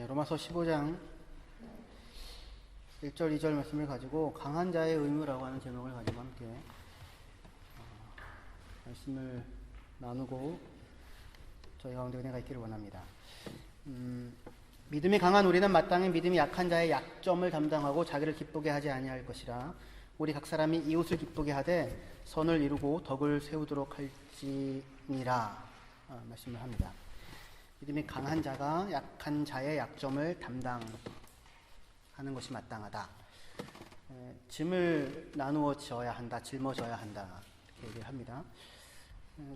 로마서 15장 1절 2절 말씀을 가지고 강한 자의 의무라고 하는 제목을 가지고 함께 말씀을 나누고 저희 가운데 은혜가 있기를 원합니다. 믿음이 강한 우리는 마땅히 믿음이 약한 자의 약점을 담당하고 자기를 기쁘게 하지 아니할 것이라. 우리 각 사람이 이웃을 기쁘게 하되 선을 이루고 덕을 세우도록 할지니라 말씀을 합니다. 믿음이 강한 자가 약한 자의 약점을 담당하는 것이 마땅하다. 짐을 나누어 져야 한다, 짊어져야 한다 이렇게 얘기를 합니다.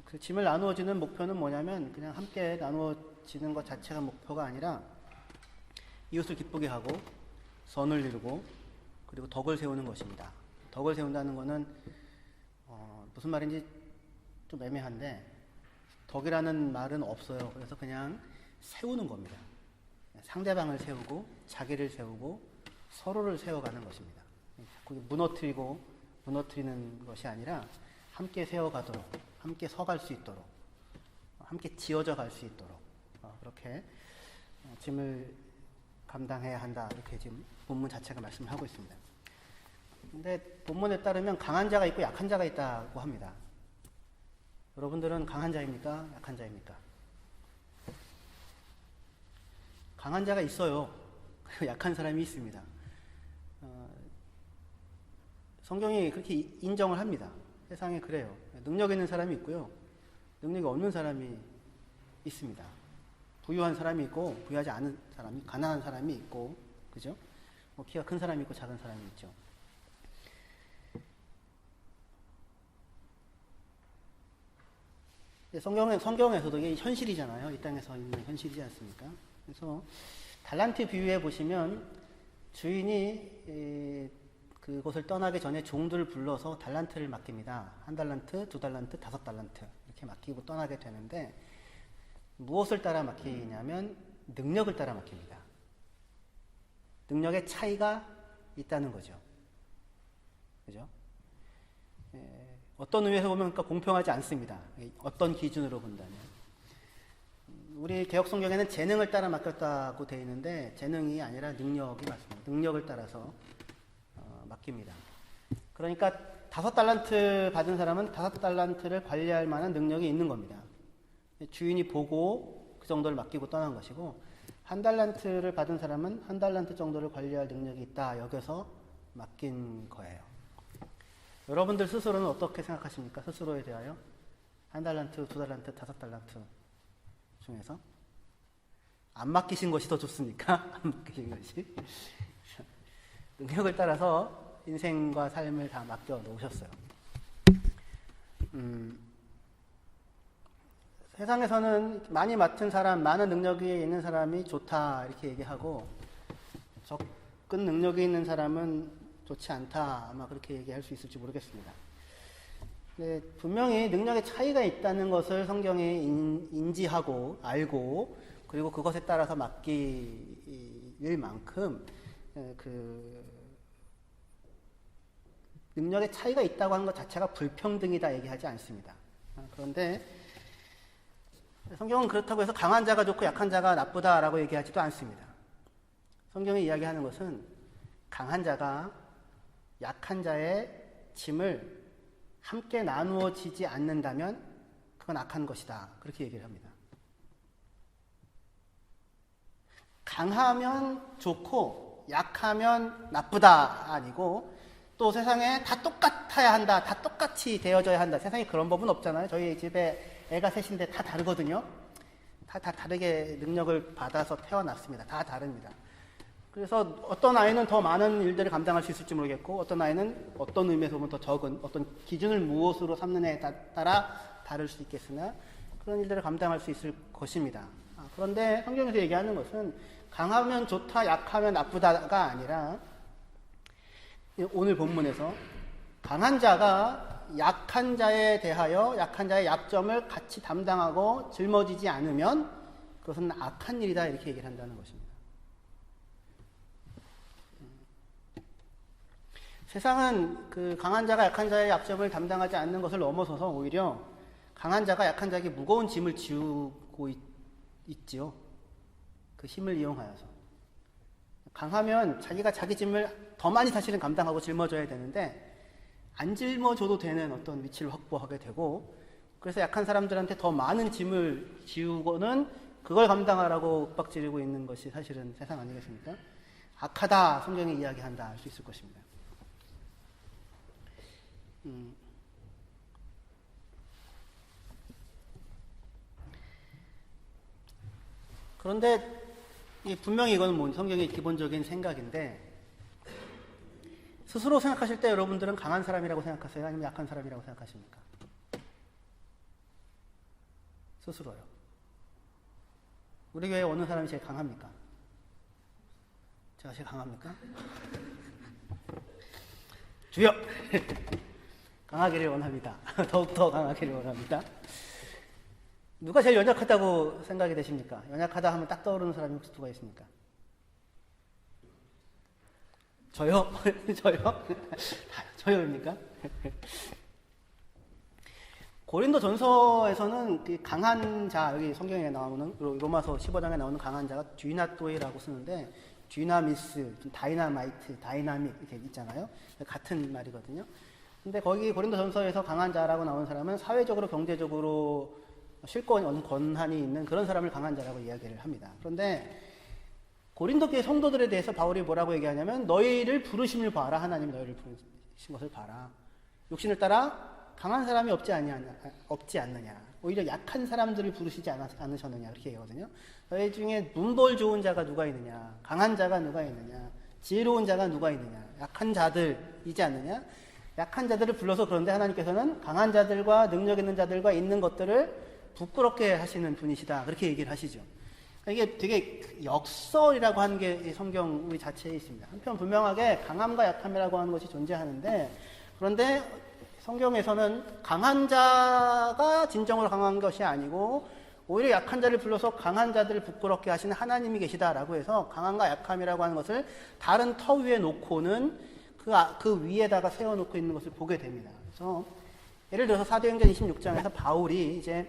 그 짐을 나누어지는 목표는 뭐냐면 그냥 함께 나누어지는 것 자체가 목표가 아니라 이웃을 기쁘게 하고 선을 이루고 그리고 덕을 세우는 것입니다. 덕을 세운다는 것은 무슨 말인지 좀 애매한데 덕이라는 말은 없어요. 그래서 그냥 세우는 겁니다. 상대방을 세우고 자기를 세우고 서로를 세워가는 것입니다. 자꾸 무너뜨리는 것이 아니라 함께 세워가도록, 함께 서갈 수 있도록, 함께 지어져 갈 수 있도록 그렇게 짐을 감당해야 한다. 이렇게 지금 본문 자체가 말씀을 하고 있습니다. 근데 본문에 따르면 강한 자가 있고 약한 자가 있다고 합니다. 여러분들은 강한 자입니까? 약한 자입니까? 강한 자가 있어요. 약한 사람이 있습니다. 성경이 그렇게 인정을 합니다. 세상에 그래요. 능력 있는 사람이 있고요. 능력이 없는 사람이 있습니다. 부유한 사람이 있고 부유하지 않은 사람이, 가난한 사람이 있고, 그죠? 키가 큰 사람이 있고 작은 사람이 있죠. 성경에서도 이게 현실이잖아요. 이 땅에서 있는 현실이지 않습니까? 그래서 달란트 비유에 보시면 주인이 그곳을 떠나기 전에 종들을 불러서 달란트를 맡깁니다. 1달란트, 2달란트, 5달란트 이렇게 맡기고 떠나게 되는데 무엇을 따라 맡기냐면 능력을 따라 맡깁니다. 능력의 차이가 있다는 거죠. 그죠? 어떤 의미에서 보면 그러니까 공평하지 않습니다. 어떤 기준으로 본다면. 우리 개혁 성경에는 재능을 따라 맡겼다고 되어 있는데 재능이 아니라 능력이 맞습니다. 능력을 따라서 맡깁니다. 그러니까 5달란트 받은 사람은 5달란트를 관리할 만한 능력이 있는 겁니다. 주인이 보고 그 정도를 맡기고 떠난 것이고 1달란트를 받은 사람은 1달란트 정도를 관리할 능력이 있다 여겨서 맡긴 거예요. 여러분들 스스로는 어떻게 생각하십니까? 스스로에 대하여 1달란트, 2달란트, 5달란트 중에서 안 맡기신 것이 더 좋습니까? 안 맡기신 것이? 능력을 따라서 인생과 삶을 다 맡겨 놓으셨어요. 세상에서는 많이 맡은 사람, 많은 능력이 있는 사람이 좋다 이렇게 얘기하고 적은 능력이 있는 사람은 좋지 않다 아마 그렇게 얘기할 수 있을지 모르겠습니다. 네, 분명히 능력의 차이가 있다는 것을 성경이 인지하고 알고 그리고 그것에 따라서 맡길 만큼 그 능력의 차이가 있다고 하는 것 자체가 불평등이다 얘기하지 않습니다. 그런데 성경은 그렇다고 해서 강한 자가 좋고 약한 자가 나쁘다라고 얘기하지도 않습니다. 성경이 이야기하는 것은 강한 자가 약한 자의 짐을 함께 나누어지지 않는다면 그건 악한 것이다. 그렇게 얘기를 합니다. 강하면 좋고 약하면 나쁘다 아니고 또 세상에 다 똑같아야 한다. 다 똑같이 되어져야 한다. 세상에 그런 법은 없잖아요. 저희 집에 애가 셋인데 다 다르거든요. 다 다르게 능력을 받아서 태어났습니다. 다 다릅니다. 그래서 어떤 아이는 더 많은 일들을 감당할 수 있을지 모르겠고 어떤 아이는 어떤 의미에서 보면 더 적은 어떤 기준을 무엇으로 삼느냐에 따라 다를 수 있겠으나 그런 일들을 감당할 수 있을 것입니다. 그런데 성경에서 얘기하는 것은 강하면 좋다, 약하면 나쁘다가 아니라 오늘 본문에서 강한 자가 약한 자에 대하여 약한 자의 약점을 같이 담당하고 짊어지지 않으면 그것은 악한 일이다 이렇게 얘기를 한다는 것입니다. 세상은 그 강한 자가 약한 자의 약점을 담당하지 않는 것을 넘어서서 오히려 강한 자가 약한 자에게 무거운 짐을 지우고 있지요. 그 힘을 이용하여서. 강하면 자기가 자기 짐을 더 많이 사실은 감당하고 짊어져야 되는데 안 짊어져도 되는 어떤 위치를 확보하게 되고, 그래서 약한 사람들한테 더 많은 짐을 지우고는 그걸 감당하라고 윽박지르고 있는 것이 사실은 세상 아니겠습니까? 악하다, 성경이 이야기한다 할 수 있을 것입니다. 그런데 분명히 이건 성경의 기본적인 생각인데, 스스로 생각하실 때 여러분들은 강한 사람이라고 생각하세요? 아니면 약한 사람이라고 생각하십니까? 스스로요. 우리 교회에 어느 사람이 제일 강합니까? 제가 제일 강합니까? 주여! 강하기를 원합니다. 더욱더 강하기를 원합니다. 누가 제일 연약하다고 생각이 되십니까? 연약하다 하면 딱 떠오르는 사람이 혹시 누가 있습니까? 저요? 저요? 저요입니까? 고린도 전서에서는 그 강한 자, 여기 성경에 나오는, 로마서 15장에 나오는 강한 자가 쥐나토이라고 쓰는데, 쥐나미스, 다이나마이트, 다이나믹 이렇게 있잖아요. 같은 말이거든요. 근데 거기 고린도 전서에서 강한 자라고 나오는 사람은 사회적으로, 경제적으로 실권, 권한이 있는 그런 사람을 강한 자라고 이야기를 합니다. 그런데 고린도 교회 성도들에 대해서 바울이 뭐라고 얘기하냐면, 너희를 부르심을 봐라. 하나님 너희를 부르신 것을 봐라. 욕심을 따라 강한 사람이 없지 않느냐. 오히려 약한 사람들을 부르시지 않으셨느냐. 그렇게 얘기하거든요. 너희 중에 눈볼 좋은 자가 누가 있느냐. 강한 자가 누가 있느냐. 지혜로운 자가 누가 있느냐. 약한 자들이지 않느냐. 약한 자들을 불러서, 그런데 하나님께서는 강한 자들과 능력 있는 자들과 있는 것들을 부끄럽게 하시는 분이시다. 그렇게 얘기를 하시죠. 이게 되게 역설이라고 하는 게 성경 우리 자체에 있습니다. 한편 분명하게 강함과 약함이라고 하는 것이 존재하는데, 그런데 성경에서는 강한 자가 진정으로 강한 것이 아니고 오히려 약한 자를 불러서 강한 자들을 부끄럽게 하시는 하나님이 계시다라고 해서 강함과 약함이라고 하는 것을 다른 터 위에 놓고는 그 위에다가 세워놓고 있는 것을 보게 됩니다. 그래서 예를 들어서 사도행전 26장에서 바울이 이제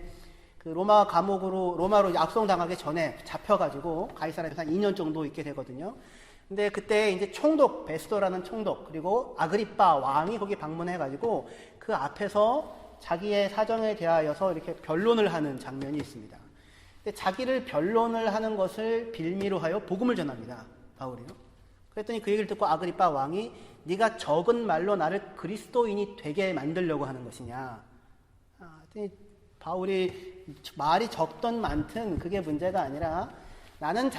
그 로마로 압송당하기 전에 잡혀가지고 가이사랴에서 한 2년 정도 있게 되거든요. 근데 그때 이제 총독, 베스도라는 총독, 그리고 아그리빠 왕이 거기 방문해가지고 그 앞에서 자기의 사정에 대하여서 이렇게 변론을 하는 장면이 있습니다. 근데 자기를 변론을 하는 것을 빌미로 하여 복음을 전합니다. 바울이요. 그랬더니 그 얘기를 듣고 아그리빠 왕이 네가 적은 말로 나를 그리스도인이 되게 만들려고 하는 것이냐. 그랬더니 바울이 말이 적든 많든 그게 문제가 아니라 나는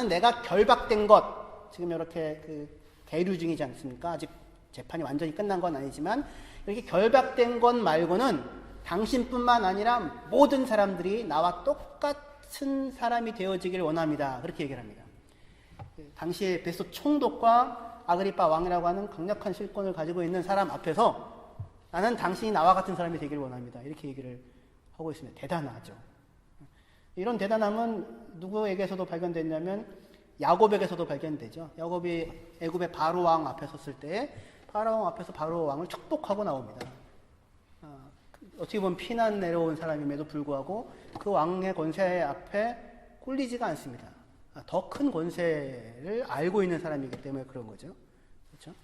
내가 결박된 것, 지금 이렇게 계류 중이지 않습니까? 아직 재판이 완전히 끝난 건 아니지만 이렇게 결박된 것 말고는 당신뿐만 아니라 모든 사람들이 나와 똑같은 사람이 되어지기를 원합니다. 그렇게 얘기를 합니다. 당시에 베스도 총독과 아그리빠 왕이라고 하는 강력한 실권을 가지고 있는 사람 앞에서 나는 당신이 나와 같은 사람이 되기를 원합니다. 이렇게 얘기를 하고 있습니다. 대단하죠. 이런 대단함은 누구에게서도 발견됐냐면 야곱에게서도 발견되죠. 야곱이 애굽의 바로 왕 앞에 섰을 때 바로 왕 앞에서 바로 왕을 축복하고 나옵니다. 어떻게 보면 피난 내려온 사람임에도 불구하고 그 왕의 권세 앞에 꿀리지가 않습니다. 더 큰 권세를 알고 있는 사람이기 때문에 그런 거죠. 그렇죠?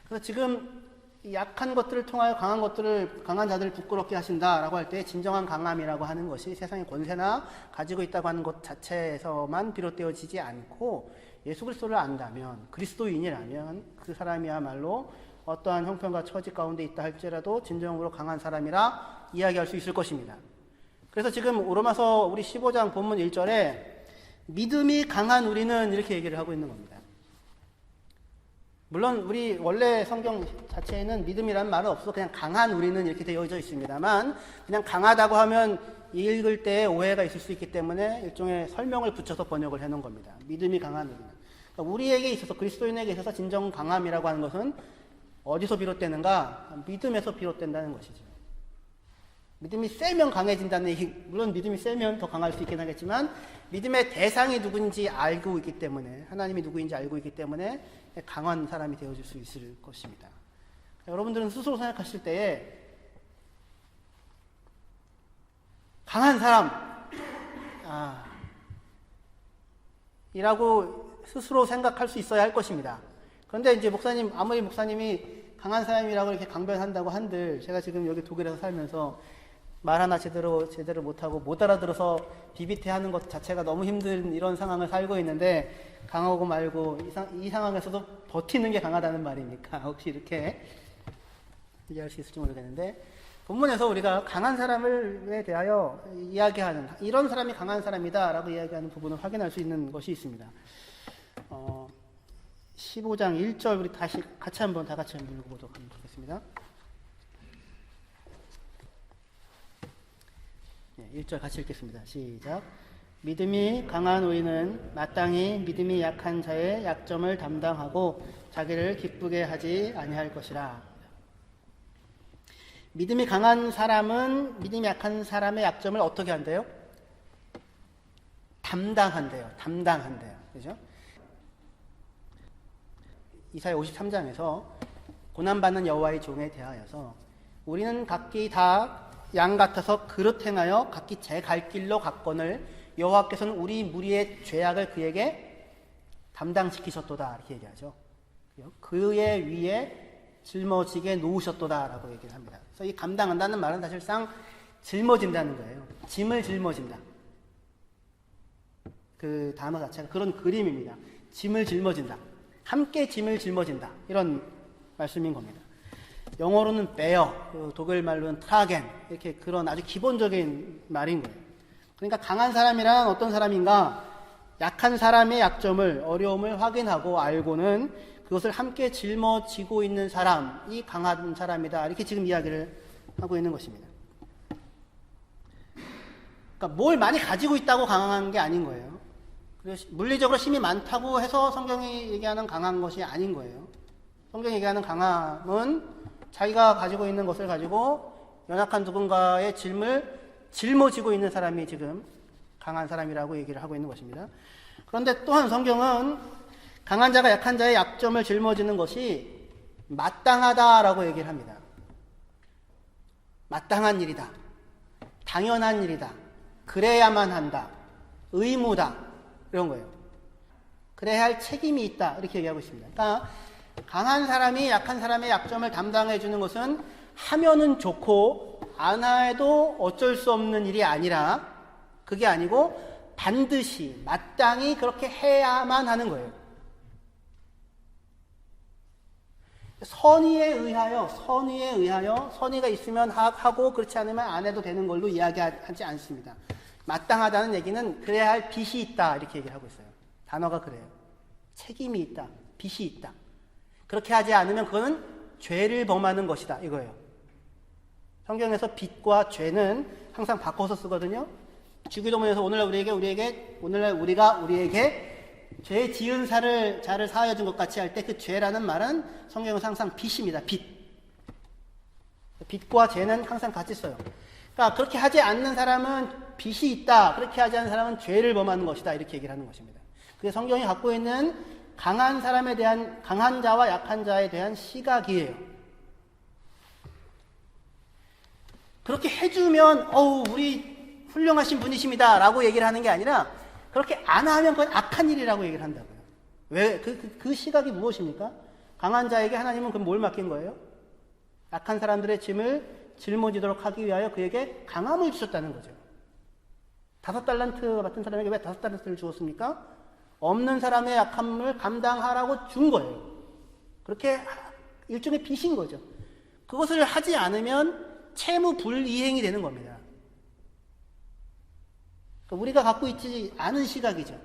그래서 지금 약한 것들을 통하여 강한 자들을 부끄럽게 하신다라고 할 때 진정한 강함이라고 하는 것이 세상의 권세나 가지고 있다고 하는 것 자체에서만 비롯되어지지 않고 예수 그리스도를 안다면, 그리스도인이라면 그 사람이야말로 어떠한 형편과 처지 가운데 있다 할지라도 진정으로 강한 사람이라 이야기할 수 있을 것입니다. 그래서 지금 로마서 우리 15장 본문 1절에 믿음이 강한 우리는 이렇게 얘기를 하고 있는 겁니다. 물론 우리 원래 성경 자체에는 믿음이라는 말은 없어서 그냥 강한 우리는 이렇게 되어져 있습니다만, 그냥 강하다고 하면 읽을 때 오해가 있을 수 있기 때문에 일종의 설명을 붙여서 번역을 해놓은 겁니다. 믿음이 강한 우리는. 그러니까 우리에게 있어서, 그리스도인에게 있어서 진정 강함이라고 하는 것은 어디서 비롯되는가? 믿음에서 비롯된다는 것이죠. 믿음이 세면 강해진다는 얘기, 물론 믿음이 세면 더 강할 수 있긴 하겠지만 믿음의 대상이 누군지 알고 있기 때문에, 하나님이 누구인지 알고 있기 때문에 강한 사람이 되어줄 수 있을 것입니다. 여러분들은 스스로 생각하실 때에 강한 사람 이라고 스스로 생각할 수 있어야 할 것입니다. 그런데 이제 아무리 목사님이 강한 사람이라고 이렇게 강변한다고 한들, 제가 지금 여기 독일에서 살면서 말 하나 제대로 못하고 못 알아들어서 비비태하는 것 자체가 너무 힘든 이런 상황을 살고 있는데, 강하고 말고 이 상황에서도 버티는 게 강하다는 말입니까? 혹시 이렇게 이해할 수 있을지 모르겠는데, 본문에서 우리가 강한 사람에 대하여 이야기하는, 이런 사람이 강한 사람이다 라고 이야기하는 부분을 확인할 수 있는 것이 있습니다. 15장 1절 우리 같이 한번 읽어보도록 하겠습니다. 1절 같이 읽겠습니다. 시작. 믿음이 강한 우리는 마땅히 믿음이 약한 자의 약점을 담당하고 자기를 기쁘게 하지 아니할 것이라. 믿음이 강한 사람은 믿음이 약한 사람의 약점을 어떻게 한대요? 담당한대요. 그죠? 이사야 53장에서 고난받는 여호와의 종에 대하여서 우리는 각기 다 양 같아서 그릇 행하여 각기 제 갈 길로 갔거늘 여호와께서는 우리 무리의 죄악을 그에게 담당시키셨도다 이렇게 얘기하죠. 그의 위에 짊어지게 놓으셨도다 라고 얘기를 합니다. 그래서 이 감당한다는 말은 사실상 짊어진다는 거예요. 짐을 짊어진다. 그 단어 자체가 그런 그림입니다. 짐을 짊어진다. 함께 짐을 짊어진다. 이런 말씀인 겁니다. 영어로는 bear, 독일 말로는 tragen, 이렇게 그런 아주 기본적인 말인 거예요. 그러니까 강한 사람이란 어떤 사람인가? 약한 사람의 약점을, 어려움을 확인하고 알고는 그것을 함께 짊어지고 있는 사람이 강한 사람이다. 이렇게 지금 이야기를 하고 있는 것입니다. 그러니까 뭘 많이 가지고 있다고 강한 게 아닌 거예요. 물리적으로 힘이 많다고 해서 성경이 얘기하는 강한 것이 아닌 거예요. 성경이 얘기하는 강함은 자기가 가지고 있는 것을 가지고 연약한 누군가의 짐을 짊어지고 있는 사람이 지금 강한 사람이라고 얘기를 하고 있는 것입니다. 그런데 또한 성경은 강한 자가 약한 자의 약점을 짊어지는 것이 마땅하다라고 얘기를 합니다. 마땅한 일이다. 당연한 일이다. 그래야만 한다. 의무다. 이런 거예요. 그래야 할 책임이 있다. 이렇게 얘기하고 있습니다. 그러니까 강한 사람이 약한 사람의 약점을 담당해 주는 것은 하면은 좋고 안 해도 어쩔 수 없는 일이 아니라, 그게 아니고 반드시 마땅히 그렇게 해야만 하는 거예요. 선의에 의하여 선의가 있으면 하고 그렇지 않으면 안 해도 되는 걸로 이야기하지 않습니다. 마땅하다는 얘기는 그래야 할 빚이 있다 이렇게 얘기를 하고 있어요. 단어가 그래요. 책임이 있다. 빚이 있다. 그렇게 하지 않으면 그거는 죄를 범하는 것이다 이거예요. 성경에서 빚과 죄는 항상 바꿔서 쓰거든요. 주기도문에서 오늘날 우리가 우리에게 죄 지은 자를 사하여 준 것 같이 할 때 그 죄라는 말은 성경에서 항상 빚입니다. 빚과 죄는 항상 같이 써요. 그러니까 그렇게 하지 않는 사람은 빚이 있다. 그렇게 하지 않는 사람은 죄를 범하는 것이다. 이렇게 얘기를 하는 것입니다. 그게 성경이 갖고 있는 강한 사람에 대한, 강한 자와 약한 자에 대한 시각이에요. 그렇게 해주면 우리 훌륭하신 분이십니다 라고 얘기를 하는 게 아니라, 그렇게 안 하면 그건 악한 일이라고 얘기를 한다고요. 왜? 그 시각이 무엇입니까? 강한 자에게 하나님은 그럼 뭘 맡긴 거예요? 약한 사람들의 짐을 짊어지도록 하기 위하여 그에게 강함을 주셨다는 거죠. 5달란트 같은 사람에게 왜 5달란트를 주었습니까? 없는 사람의 약함을 감당하라고 준 거예요. 그렇게 일종의 빚인 거죠. 그것을 하지 않으면 채무 불이행이 되는 겁니다. 그러니까 우리가 갖고 있지 않은 시각이죠.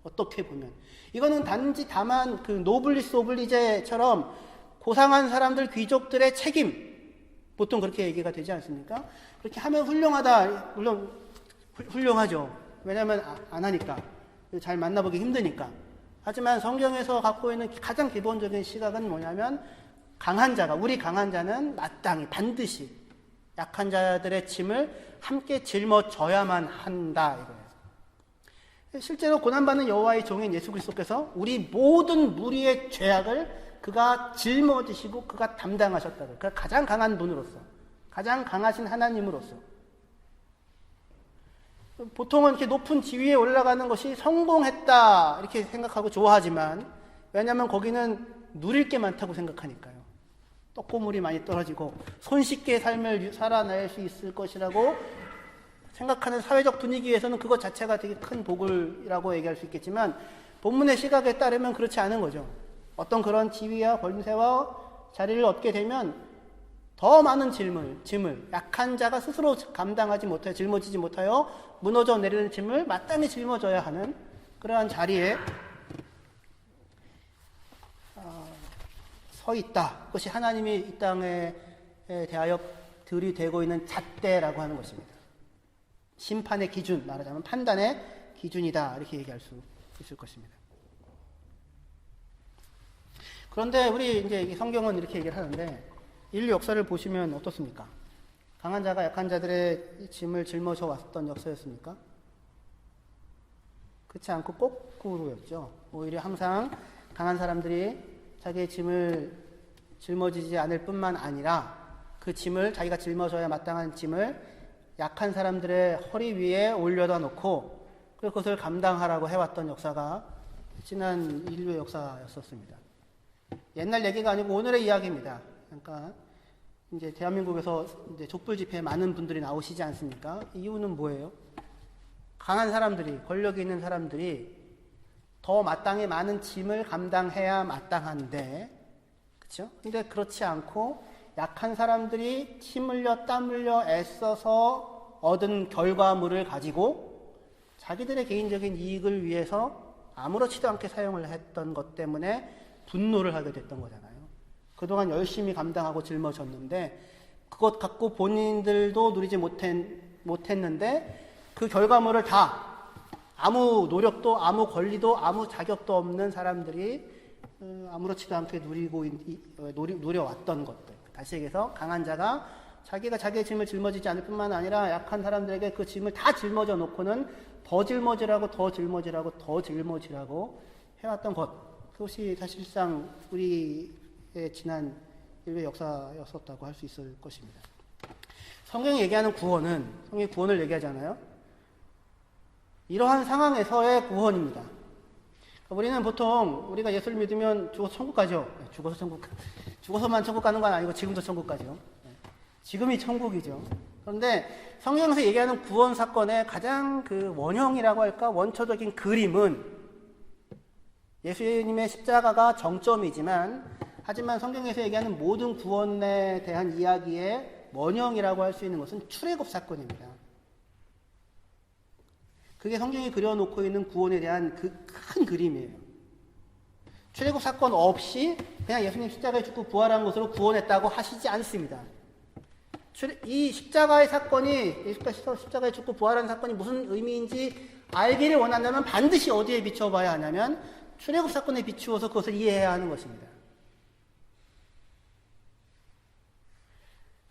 어떻게 보면. 이거는 다만 그 노블리스 오블리제처럼 고상한 사람들, 귀족들의 책임, 보통 그렇게 얘기가 되지 않습니까? 그렇게 하면 훌륭하다. 물론 훌륭하죠. 왜냐하면 안 하니까. 잘 만나보기 힘드니까. 하지만 성경에서 갖고 있는 가장 기본적인 시각은 뭐냐면, 우리 강한 자는 마땅히 반드시 약한 자들의 짐을 함께 짊어져야만 한다 이거예요. 실제로 고난받는 여호와의 종인 예수 그리스도께서 우리 모든 무리의 죄악을 그가 짊어지시고 그가 담당하셨다고. 그가 가장 강한 분으로서, 가장 강하신 하나님으로서. 보통은 이렇게 높은 지위에 올라가는 것이 성공했다 이렇게 생각하고 좋아하지만, 왜냐하면 거기는 누릴 게 많다고 생각하니까요. 떡고물이 많이 떨어지고 손쉽게 삶을 살아낼 수 있을 것이라고 생각하는 사회적 분위기에서는 그것 자체가 되게 큰 복이라고 얘기할 수 있겠지만, 본문의 시각에 따르면 그렇지 않은 거죠. 어떤 그런 지위와 권세와 자리를 얻게 되면 더 많은 짐을 약한 자가 스스로 감당하지 못하여, 짊어지지 못하여 무너져 내리는 짐을 마땅히 짊어져야 하는 그러한 자리에 서 있다. 그것이 하나님이 이 땅에 대하여 들이대고 있는 잣대라고 하는 것입니다. 심판의 기준, 말하자면 판단의 기준이다, 이렇게 얘기할 수 있을 것입니다. 그런데 우리 이제 성경은 이렇게 얘기를 하는데, 인류 역사를 보시면 어떻습니까? 강한 자가 약한 자들의 짐을 짊어져 왔던 역사였습니까? 그렇지 않고 거꾸로였죠. 오히려 항상 강한 사람들이 자기의 짐을 짊어지지 않을 뿐만 아니라 그 짐을, 자기가 짊어져야 마땅한 짐을 약한 사람들의 허리 위에 올려다 놓고 그것을 감당하라고 해왔던 역사가 지난 인류의 역사였었습니다. 옛날 얘기가 아니고 오늘의 이야기입니다. 그러니까 이제 대한민국에서 이제 촛불 집회에 많은 분들이 나오시지 않습니까? 이유는 뭐예요? 강한 사람들이, 권력이 있는 사람들이 더 마땅히 많은 짐을 감당해야 마땅한데, 그렇죠? 근데 그렇지 않고 약한 사람들이 침 흘려 땀 흘려 애써서 얻은 결과물을 가지고 자기들의 개인적인 이익을 위해서 아무렇지도 않게 사용을 했던 것 때문에 분노를 하게 됐던 거잖아요. 그동안 열심히 감당하고 짊어졌는데 그것 갖고 본인들도 누리지 못했는데 그 결과물을 다 아무 노력도 아무 권리도 아무 자격도 없는 사람들이 아무렇지도 않게 누려왔던 것들. 다시 얘기해서 강한 자가 자기가 자기의 짐을 짊어지지 않을 뿐만 아니라 약한 사람들에게 그 짐을 다 짊어져 놓고는 더 짊어지라고 더 짊어지라고 더 짊어지라고 해왔던 것. 그것이 사실상 우리의 지난 인류의 역사였었다고 할 수 있을 것입니다. 성경이 얘기하는 구원은, 성경이 구원을 얘기하잖아요. 이러한 상황에서의 구원입니다. 우리는 보통 우리가 예수를 믿으면 죽어서 천국 가죠. 죽어서만 천국 가는 건 아니고 지금도 천국 가죠. 지금이 천국이죠. 그런데 성경에서 얘기하는 구원 사건의 가장 그 원형이라고 할까, 원초적인 그림은 예수님의 십자가가 정점이지만, 하지만 성경에서 얘기하는 모든 구원에 대한 이야기의 원형이라고 할 수 있는 것은 출애굽 사건입니다. 그게 성경이 그려놓고 있는 구원에 대한 그 큰 그림이에요. 출애굽 사건 없이 그냥 예수님 십자가에 죽고 부활한 것으로 구원했다고 하시지 않습니다. 이 십자가의 사건이, 십자가에 죽고 부활한 사건이 무슨 의미인지 알기를 원한다면 반드시 어디에 비춰봐야 하냐면 출애굽 사건에 비추어서 그것을 이해해야 하는 것입니다.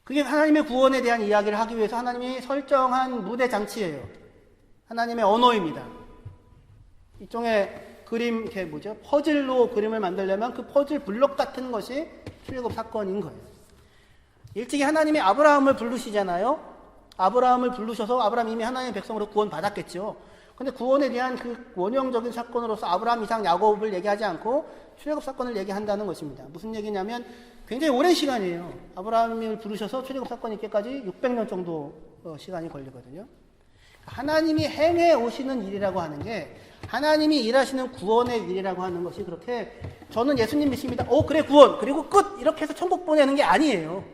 그게 하나님의 구원에 대한 이야기를 하기 위해서 하나님이 설정한 무대 장치예요. 하나님의 언어입니다. 일종의 그림, 이렇게 뭐죠? 퍼즐로 그림을 만들려면 그 퍼즐 블록 같은 것이 출애굽 사건인 거예요. 일찍이 하나님이 아브라함을 부르시잖아요. 아브라함을 부르셔서 아브라함이 이미 하나님의 백성으로 구원 받았겠죠. 근데 구원에 대한 그 원형적인 사건으로서 아브라함, 이삭, 야곱을 얘기하지 않고 출애굽 사건을 얘기한다는 것입니다. 무슨 얘기냐면 굉장히 오랜 시간이에요. 아브라함을 부르셔서 출애굽 사건이 있기까지 600년 정도 시간이 걸리거든요. 하나님이 행해 오시는 일이라고 하는 게, 하나님이 일하시는 구원의 일이라고 하는 것이 그렇게 저는 예수님 믿습니다. 그래 구원. 그리고 끝. 이렇게 해서 천국 보내는 게 아니에요.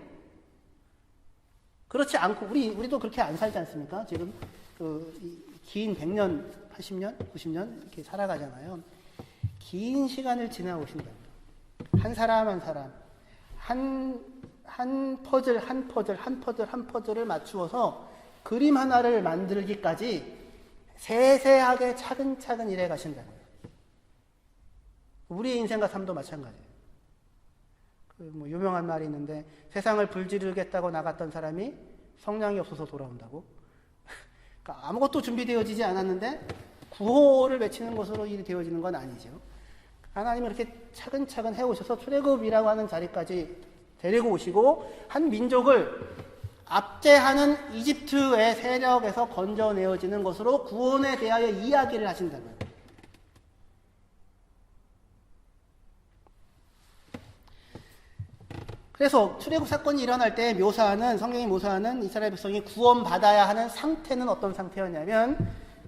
그렇지 않고 우리도 그렇게 안 살지 않습니까? 지금 긴 100년, 80년, 90년 이렇게 살아가잖아요. 긴 시간을 지나오신다. 한 사람 한 사람, 한 퍼즐을 맞추어서 그림 하나를 만들기까지 세세하게 차근차근 일해 가신다고요. 우리의 인생과 삶도 마찬가지예요. 유명한 말이 있는데, 세상을 불지르겠다고 나갔던 사람이 성량이 없어서 돌아온다고. 그러니까 아무것도 준비되어지지 않았는데 구호를 외치는 것으로 일이 되어지는 건 아니죠. 하나님은 이렇게 차근차근 해오셔서 출애굽이라고 하는 자리까지 데리고 오시고, 한 민족을 압제하는 이집트의 세력에서 건져내어지는 것으로 구원에 대하여 이야기를 하신다고요. 그래서 출애굽 사건이 일어날 때 성경이 묘사하는 이스라엘 백성이 구원받아야 하는 상태는 어떤 상태였냐면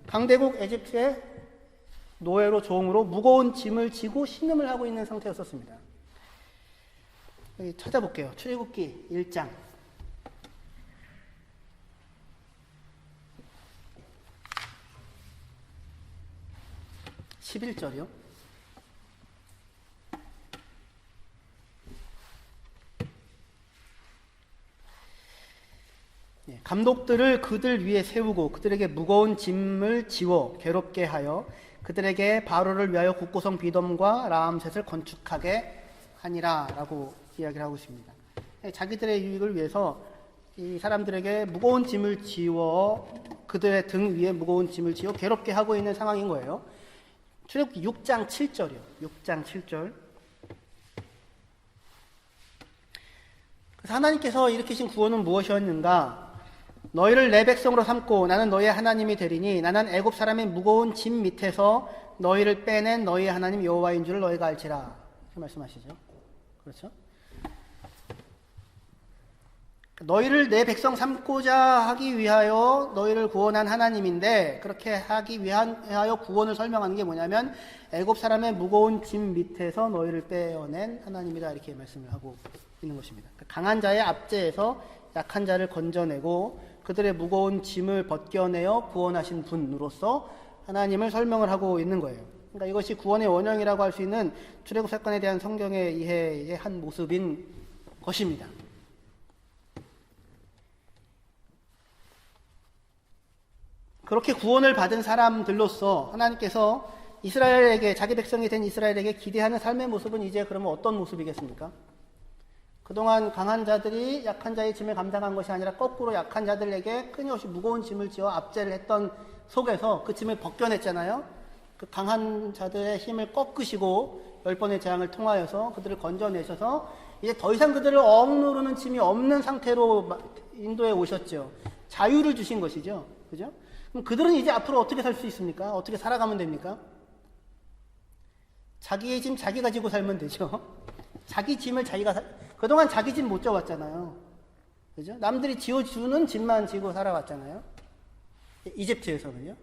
강대국 에집트의 노예로 종으로 무거운 짐을 지고 신음을 하고 있는 상태였었습니다. 여기 찾아볼게요. 출애굽기 1장 11절이요. 감독들을 그들 위에 세우고 그들에게 무거운 짐을 지워 괴롭게 하여 그들에게 바로를 위하여 국고성 비돔과 라암셋을 건축하게 하니라 라고 이야기를 하고 있습니다. 자기들의 유익을 위해서 이 사람들에게 무거운 짐을 지워 그들의 등 위에 무거운 짐을 지워 괴롭게 하고 있는 상황인 거예요. 출애굽기 6장 7절이요. 6장 7절. 그래서 하나님께서 일으키신 구원은 무엇이었는가? 너희를 내 백성으로 삼고 나는 너희의 하나님이 되리니 나는 애굽 사람의 무거운 짐 밑에서 너희를 빼낸 너희의 하나님 여호와인 줄을 너희가 알지라. 이렇게 말씀하시죠. 그렇죠? 너희를 내 백성 삼고자 하기 위하여 너희를 구원한 하나님인데 그렇게 하기 위하여 구원을 설명하는 게 뭐냐면 애굽 사람의 무거운 짐 밑에서 너희를 빼어낸 하나님이다 이렇게 말씀을 하고 있는 것입니다. 강한 자의 압제에서 약한 자를 건져내고 그들의 무거운 짐을 벗겨내어 구원하신 분으로서 하나님을 설명을 하고 있는 거예요. 그러니까 이것이 구원의 원형이라고 할 수 있는 출애굽 사건에 대한 성경의 이해의 한 모습인 것입니다. 그렇게 구원을 받은 사람들로서 하나님께서 이스라엘에게 자기 백성이 된 이스라엘에게 기대하는 삶의 모습은 이제 그러면 어떤 모습이겠습니까? 그동안 강한 자들이 약한 자의 짐을 감당한 것이 아니라 거꾸로 약한 자들에게 끊임없이 무거운 짐을 지어 압제를 했던 속에서 그 짐을 벗겨냈잖아요. 그 강한 자들의 힘을 꺾으시고 10번의 재앙을 통하여서 그들을 건져내셔서 이제 더 이상 그들을 억누르는 짐이 없는 상태로 인도에 오셨죠. 자유를 주신 것이죠. 그죠? 그럼 그들은 이제 앞으로 어떻게 살 수 있습니까? 어떻게 살아가면 됩니까? 자기의 짐 자기가 지고 살면 되죠. 자기 짐을 그동안 자기 짐 못 져왔잖아요. 그죠? 남들이 지어주는 짐만 지고 살아왔잖아요. 이집트에서는요.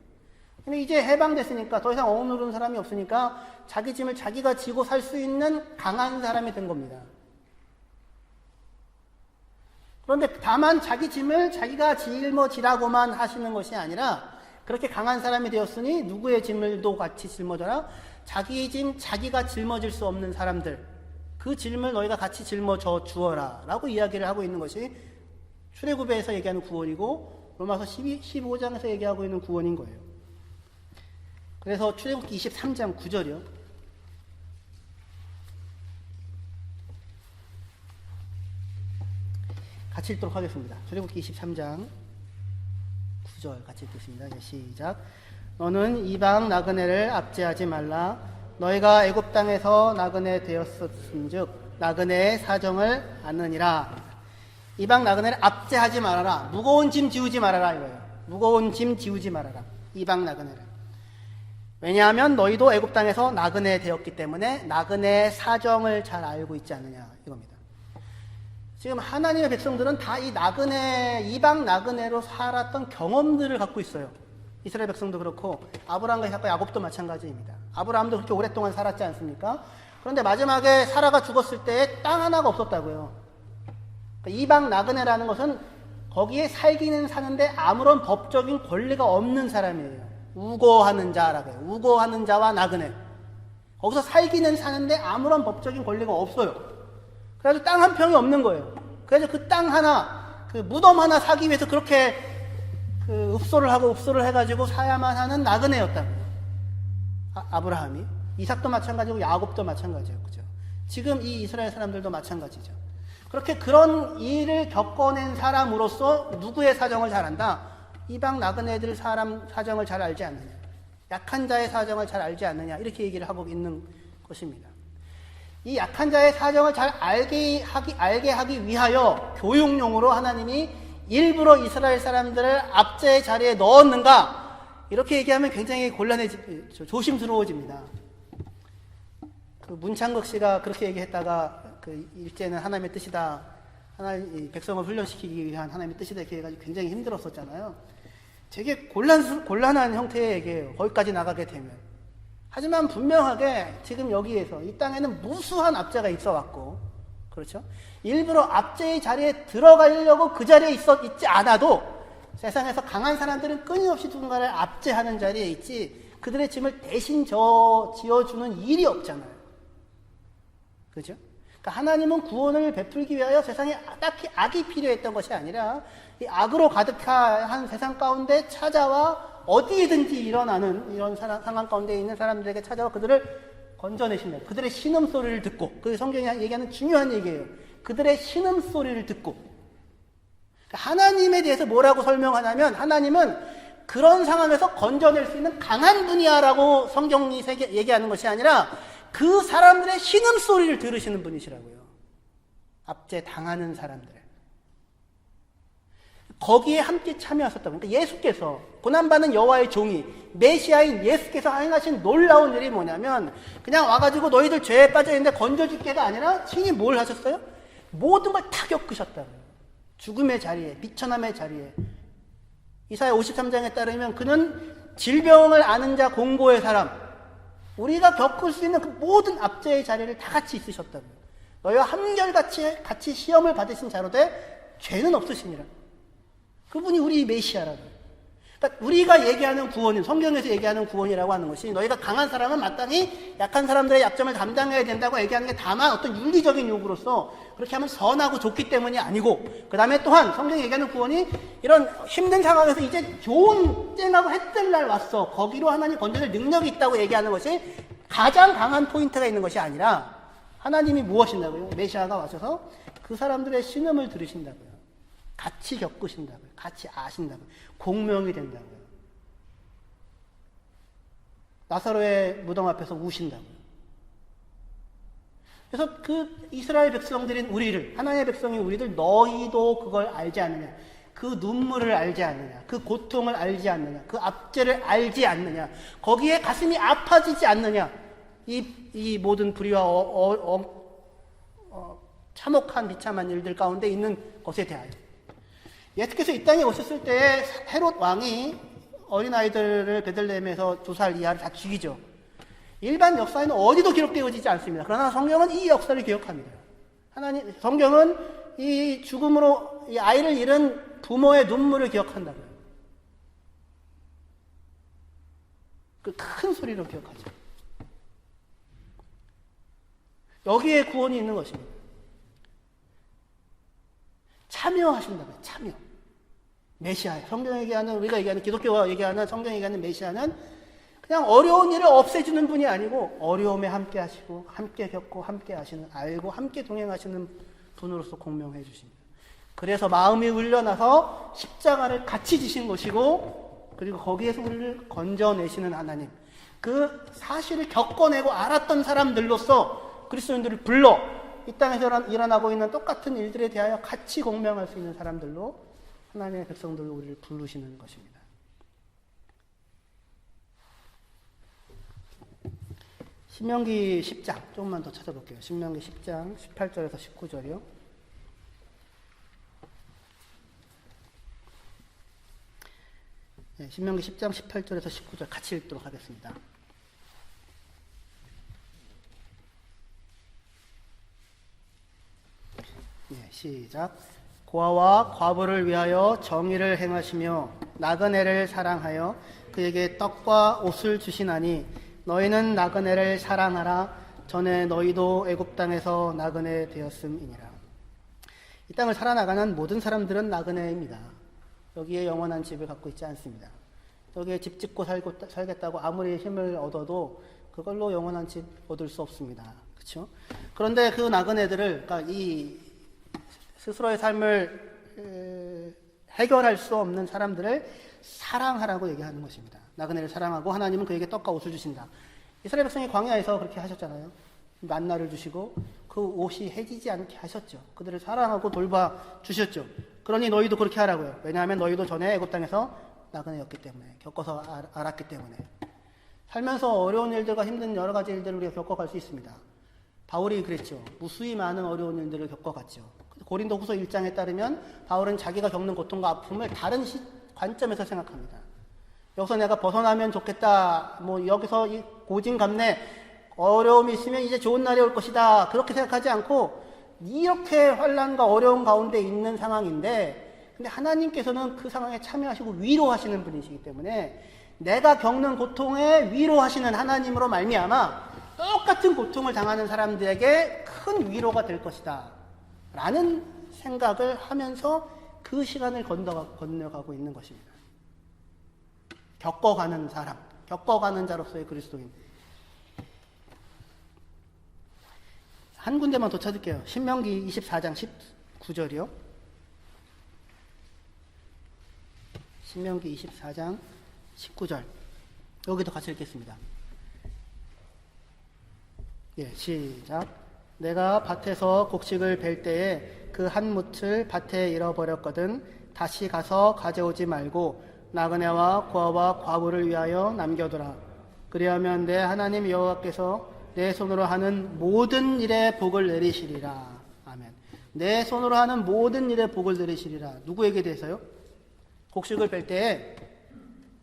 근데 이제 해방됐으니까 더 이상 억누르는 사람이 없으니까 자기 짐을 자기가 지고 살 수 있는 강한 사람이 된 겁니다. 그런데 다만 자기 짐을 자기가 짊어지라고만 하시는 것이 아니라 그렇게 강한 사람이 되었으니 누구의 짐을도 같이 짊어져라. 자기의 짐 자기가 짊어질 수 없는 사람들 그 짐을 너희가 같이 짊어져 주어라 라고 이야기를 하고 있는 것이 출애굽에서 얘기하는 구원이고 로마서 15장에서 얘기하고 있는 구원인 거예요. 그래서 출애굽기 23장 9절이요. 같이 읽도록 하겠습니다. 출애굽기 23장 9절 같이 읽겠습니다. 시작. 너는 이방 나그네를 압제하지 말라. 너희가 애굽 땅에서 나그네 되었음즉 나그네의 사정을 아느니라. 이방 나그네를 압제하지 말아라. 무거운 짐 지우지 말아라 이거예요. 무거운 짐 지우지 말아라. 이방 나그네를. 왜냐하면 너희도 애굽 땅에서 나그네 되었기 때문에 나그네의 사정을 잘 알고 있지 않느냐 이겁니다. 지금 하나님의 백성들은 다 이 이방 나그네로 살았던 경험들을 갖고 있어요. 이스라엘 백성도 그렇고 아브라함과 이삭과 야곱도 마찬가지입니다. 아브라함도 그렇게 오랫동안 살았지 않습니까? 그런데 마지막에 사라가 죽었을 때 땅 하나가 없었다고요. 그러니까 이방 나그네라는 것은 거기에 살기는 사는데 아무런 법적인 권리가 없는 사람이에요. 우고하는 자라고 해요. 우고하는 자와 나그네. 거기서 살기는 사는데 아무런 법적인 권리가 없어요. 그래서 땅 한 평이 없는 거예요. 그래서 그 땅 하나, 그 무덤 하나 사기 위해서 그렇게 읍소를 해가지고 사야만 하는 나그네였다고요. 아브라함이. 이삭도 마찬가지고 야곱도 마찬가지예요. 그죠? 지금 이 이스라엘 사람들도 마찬가지죠. 그렇게 그런 일을 겪어낸 사람으로서 누구의 사정을 잘 안다? 이방 나그네들 사정을 잘 알지 않느냐. 약한 자의 사정을 잘 알지 않느냐. 이렇게 얘기를 하고 있는 것입니다. 이 약한 자의 사정을 잘 알게 하기 위하여 교육용으로 하나님이 일부러 이스라엘 사람들을 압제의 자리에 넣었는가? 이렇게 얘기하면 굉장히 조심스러워집니다. 그 문창극 씨가 그렇게 얘기했다가 그 일제는 하나님의 뜻이다. 하나님 백성을 훈련시키기 위한 하나님의 뜻이다. 이렇게 해가지고 굉장히 힘들었었잖아요. 되게 곤란한 형태의 얘기예요. 거기까지 나가게 되면. 하지만 분명하게 지금 여기에서 이 땅에는 무수한 압제가 있어 왔고, 그렇죠? 일부러 압제의 자리에 들어가려고 그 자리에 있지 않아도 세상에서 강한 사람들은 끊임없이 누군가를 압제하는 자리에 있지 그들의 짐을 대신 지어주는 일이 없잖아요. 그렇죠? 그러니까 하나님은 구원을 베풀기 위하여 세상에 딱히 악이 필요했던 것이 아니라 이 악으로 가득한 세상 가운데 찾아와 어디에든지 일어나는 이런 상황 가운데 있는 사람들에게 찾아와 그들을 건져내신다. 그들의 신음소리를 듣고, 그 성경이 얘기하는 중요한 얘기예요. 그들의 신음소리를 듣고. 하나님에 대해서 뭐라고 설명하냐면 하나님은 그런 상황에서 건져낼 수 있는 강한 분이야라고 성경이 얘기하는 것이 아니라 그 사람들의 신음소리를 들으시는 분이시라고요. 압제 당하는 사람들. 거기에 함께 참여하셨다고. 그러니까 예수께서, 고난받는 여호와의 종이, 메시아인 예수께서 행하신 놀라운 일이 뭐냐면 그냥 와가지고 너희들 죄에 빠져있는데 건져줄게가 아니라 친히 뭘 하셨어요? 모든 걸 다 겪으셨다고요. 죽음의 자리에, 비천함의 자리에. 이사야 53장에 따르면 그는 질병을 아는 자, 공고의 사람, 우리가 겪을 수 있는 그 모든 압제의 자리를 다 같이 있으셨다고요. 너희와 한결같이 시험을 받으신 자로되 죄는 없으시니라. 그분이 우리 메시아라고요. 그러니까 우리가 얘기하는 구원은, 성경에서 얘기하는 구원이라고 하는 것이 너희가 강한 사람은 마땅히 약한 사람들의 약점을 담당해야 된다고 얘기하는 게 다만 어떤 윤리적인 요구로서 그렇게 하면 선하고 좋기 때문이 아니고, 그 다음에 또한 성경이 얘기하는 구원이 이런 힘든 상황에서 이제 좋은 쨍하고 햇뜰 날 왔어, 거기로 하나님 건져낼 능력이 있다고 얘기하는 것이 가장 강한 포인트가 있는 것이 아니라 하나님이 무엇인다고요? 메시아가 와셔서 그 사람들의 신음을 들으신다고요. 같이 겪으신다고요. 같이 아신다고요. 공명이 된다고요. 나사로의 무덤 앞에서 우신다고요. 그래서 그 이스라엘 백성들인 우리를, 하나님의 백성인 우리들, 너희도 그걸 알지 않느냐, 그 눈물을 알지 않느냐, 그 고통을 알지 않느냐, 그 압제를 알지 않느냐, 거기에 가슴이 아파지지 않느냐, 이 모든 불의와 참혹한 비참한 일들 가운데 있는 것에 대하여. 예수께서 이 땅에 오셨을 때 헤롯 왕이 어린아이들을 베들레헴에서 2살 이하를 다 죽이죠. 일반 역사에는 어디도 기록되어지지 않습니다. 그러나 성경은 이 역사를 기억합니다. 성경은 이 죽음으로 이 아이를 잃은 부모의 눈물을 기억한다고요. 그 큰 소리로 기억하죠. 여기에 구원이 있는 것입니다. 참여하신다고요. 참여. 메시아. 성경이 얘기하는, 우리가 얘기하는, 기독교가 얘기하는, 성경이 얘기하는 메시아는 그냥 어려운 일을 없애주는 분이 아니고 어려움에 함께 하시고 함께 겪고 함께 하시는, 알고 함께 동행하시는 분으로서 공명해 주십니다. 그래서 마음이 울려나서 십자가를 같이 지신 것이고, 그리고 거기에서 우리를 건져내시는 하나님, 그 사실을 겪어내고 알았던 사람들로서 그리스도인들을 불러 이 땅에서 일어나고 있는 똑같은 일들에 대하여 같이 공명할 수 있는 사람들로 하나님의 백성들로 우리를 부르시는 것입니다. 신명기 10장 조금만 더 찾아볼게요. 신명기 10장 18절에서 19절이요. 네, 신명기 10장 18절에서 19절 같이 읽도록 하겠습니다. 네, 시작. 고아와 과부를 위하여 정의를 행하시며 나그네를 사랑하여 그에게 떡과 옷을 주시나니 너희는 나그네를 사랑하라. 전에 너희도 애굽 땅에서 나그네 되었음이니라. 이 땅을 살아나가는 모든 사람들은 나그네입니다. 여기에 영원한 집을 갖고 있지 않습니다. 여기에 집 짓고 살겠다고 아무리 힘을 얻어도 그걸로 영원한 집 얻을 수 없습니다. 그렇죠? 그런데 그 나그네들을, 그러니까 이 스스로의 삶을 해결할 수 없는 사람들을 사랑하라고 얘기하는 것입니다. 나그네를 사랑하고 하나님은 그에게 떡과 옷을 주신다. 이스라엘 백성이 광야에서 그렇게 하셨잖아요. 만나를 주시고 그 옷이 해지지 않게 하셨죠. 그들을 사랑하고 돌봐 주셨죠. 그러니 너희도 그렇게 하라고요. 왜냐하면 너희도 전에 애굽 땅에서 나그네였기 때문에, 겪어서 알았기 때문에. 살면서 어려운 일들과 힘든 여러 가지 일들을 우리가 겪어갈 수 있습니다. 바울이 그랬죠. 무수히 많은 어려운 일들을 겪어갔죠. 고린도후서 1장에 따르면 바울은 자기가 겪는 고통과 아픔을 다른 관점에서 생각합니다. 여기서 내가 벗어나면 좋겠다, 여기서 이 고진감래 어려움이 있으면 이제 좋은 날이 올 것이다, 그렇게 생각하지 않고 이렇게 환난과 어려운 가운데 있는 상황인데, 근데 하나님께서는 그 상황에 참여하시고 위로하시는 분이시기 때문에 내가 겪는 고통에 위로하시는 하나님으로 말미암아 똑같은 고통을 당하는 사람들에게 큰 위로가 될 것이다 라는 생각을 하면서 그 시간을 건너가고 있는 것입니다. 겪어가는 사람, 겪어가는 자로서의 그리스도인. 한 군데만 더 찾을게요. 신명기 24장 19절이요. 신명기 24장 19절. 여기도 같이 읽겠습니다. 예, 시작. 내가 밭에서 곡식을 벨 때에 그 한 뭇을 밭에 잃어버렸거든 다시 가서 가져오지 말고 나그네와 고아와 과부를 위하여 남겨두라. 그리하면 내 하나님 여호와께서 내 손으로 하는 모든 일에 복을 내리시리라. 아멘. 내 손으로 하는 모든 일에 복을 내리시리라. 누구에게 대해서요? 곡식을 벨 때에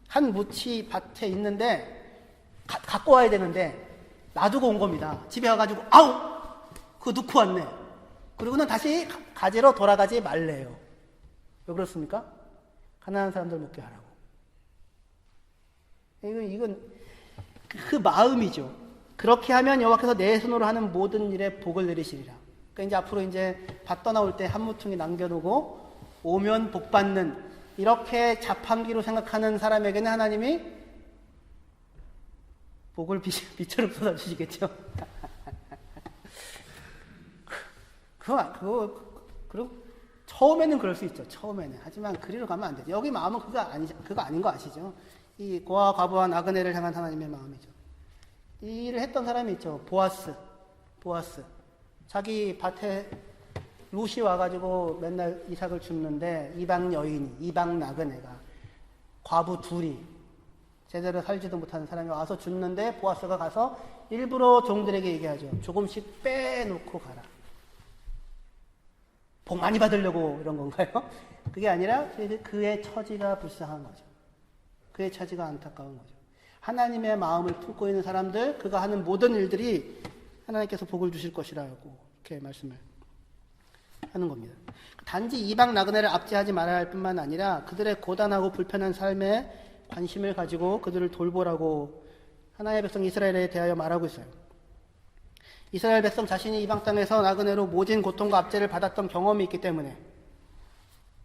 한 뭇이 밭에 있는데 갖고 와야 되는데 놔두고 온 겁니다. 집에 와가지고 아우! 그거 넣고 왔네. 그리고는 다시 가지러 돌아가지 말래요. 왜 그렇습니까? 가난한 사람들 먹게 하라고. 이건 그 마음이죠. 그렇게 하면 여호와께서 내 손으로 하는 모든 일에 복을 내리시리라. 그러니까 이제 앞으로 이제 밭 떠나올 때 한 무퉁이 남겨두고 오면 복 받는, 이렇게 자판기로 생각하는 사람에게는 하나님이 복을 비처럼 쏟아주시겠죠. 그리고 처음에는 그럴 수 있죠. 처음에는. 하지만 그리로 가면 안 되죠. 여기 마음은 그거 아닌 거 아시죠? 이 고아, 과부와 나그네를 향한 하나님의 마음이죠. 이 일을 했던 사람이 있죠. 보아스. 자기 밭에 룻이 와가지고 맨날 이삭을 줍는데 이방 여인이, 이방 나그네가, 과부 둘이 제대로 살지도 못하는 사람이 와서 줍는데 보아스가 가서 일부러 종들에게 얘기하죠. 조금씩 빼놓고 가라. 복 많이 받으려고 이런 건가요? 그게 아니라 그의 처지가 불쌍한 거죠. 그의 처지가 안타까운 거죠. 하나님의 마음을 품고 있는 사람들, 그가 하는 모든 일들이 하나님께서 복을 주실 것이라고 이렇게 말씀을 하는 겁니다. 단지 이방 나그네를 압제하지 말아야 할 뿐만 아니라 그들의 고단하고 불편한 삶에 관심을 가지고 그들을 돌보라고 하나님의 백성 이스라엘에 대하여 말하고 있어요. 이스라엘 백성 자신이 이방 땅에서 나그네로 모진 고통과 압제를 받았던 경험이 있기 때문에,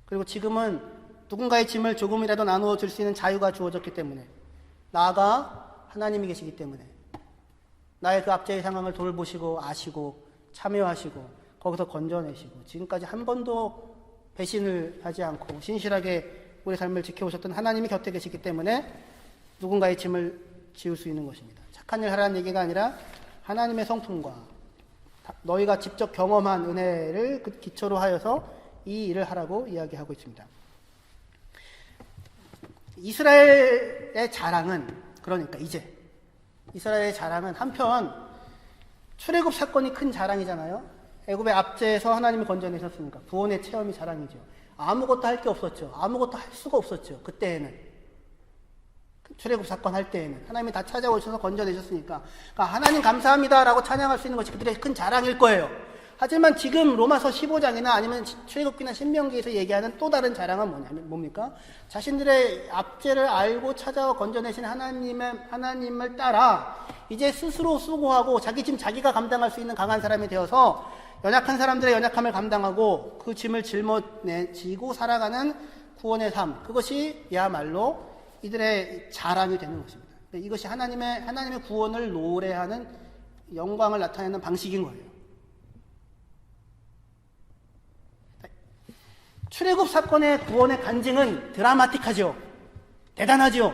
그리고 지금은 누군가의 짐을 조금이라도 나누어 줄 수 있는 자유가 주어졌기 때문에, 나아가 하나님이 계시기 때문에 나의 그 압제의 상황을 돌보시고 아시고 참여하시고 거기서 건져내시고 지금까지 한 번도 배신을 하지 않고 신실하게 우리 삶을 지켜오셨던 하나님이 곁에 계시기 때문에 누군가의 짐을 지울 수 있는 것입니다. 착한 일 하라는 얘기가 아니라 하나님의 성품과 너희가 직접 경험한 은혜를 그 기초로 하여서 이 일을 하라고 이야기하고 있습니다. 이스라엘의 자랑은, 그러니까 이제 이스라엘의 자랑은 한편 출애굽 사건이 큰 자랑이잖아요. 애굽의 압제에서 하나님이 건져내셨으니까 구원의 체험이 자랑이죠. 아무것도 할 게 없었죠. 아무것도 할 수가 없었죠. 그때에는, 출애굽 사건 할 때에는 하나님이 다 찾아오셔서 건져내셨으니까, 그러니까 하나님 감사합니다라고 찬양할 수 있는 것이 그들의 큰 자랑일 거예요. 하지만 지금 로마서 15장이나 아니면 출애굽기나 신명기에서 얘기하는 또 다른 자랑은 뭡니까? 자신들의 압제를 알고 찾아와 건져내신 하나님을 따라 이제 스스로 수고하고 자기 짐 자기가 감당할 수 있는 강한 사람이 되어서 연약한 사람들의 연약함을 감당하고 그 짐을 짊어지고 살아가는 구원의 삶, 그것이야말로 이들의 자랑이 되는 것입니다. 이것이 하나님의 구원을 노래하는, 영광을 나타내는 방식인 거예요. 출애굽 사건의 구원의 간증은 드라마틱하죠. 대단하죠.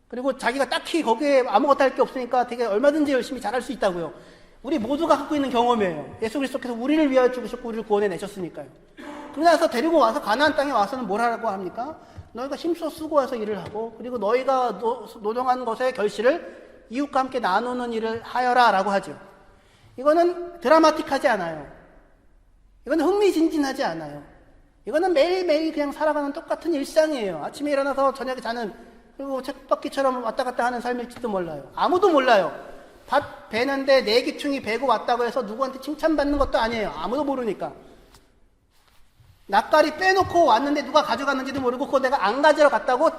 그리고 자기가 딱히 거기에 아무것도 할 게 없으니까 되게 얼마든지 열심히 잘할 수 있다고요. 우리 모두가 갖고 있는 경험이에요. 예수 그리스도께서 우리를 위하여 죽으셨고 우리를 구원해 내셨으니까요. 그래서 데리고 와서 가나안 땅에 와서는 뭘 하라고 합니까? 너희가 힘써 수고해서 일을 하고 그리고 너희가 노동한 것의 결실을 이웃과 함께 나누는 일을 하여라 라고 하죠. 이거는 드라마틱하지 않아요. 이거는 흥미진진하지 않아요. 이거는 매일매일 그냥 살아가는 똑같은 일상이에요. 아침에 일어나서 저녁에 자는, 그리고 책바퀴처럼 왔다 갔다 하는 삶일지도 몰라요. 아무도 몰라요. 밥 베는데 네 기충이 베고 왔다고 해서 누구한테 칭찬받는 것도 아니에요. 아무도 모르니까. 낯가리 빼놓고 왔는데 누가 가져갔는지도 모르고 그거 내가 안 가지러 갔다고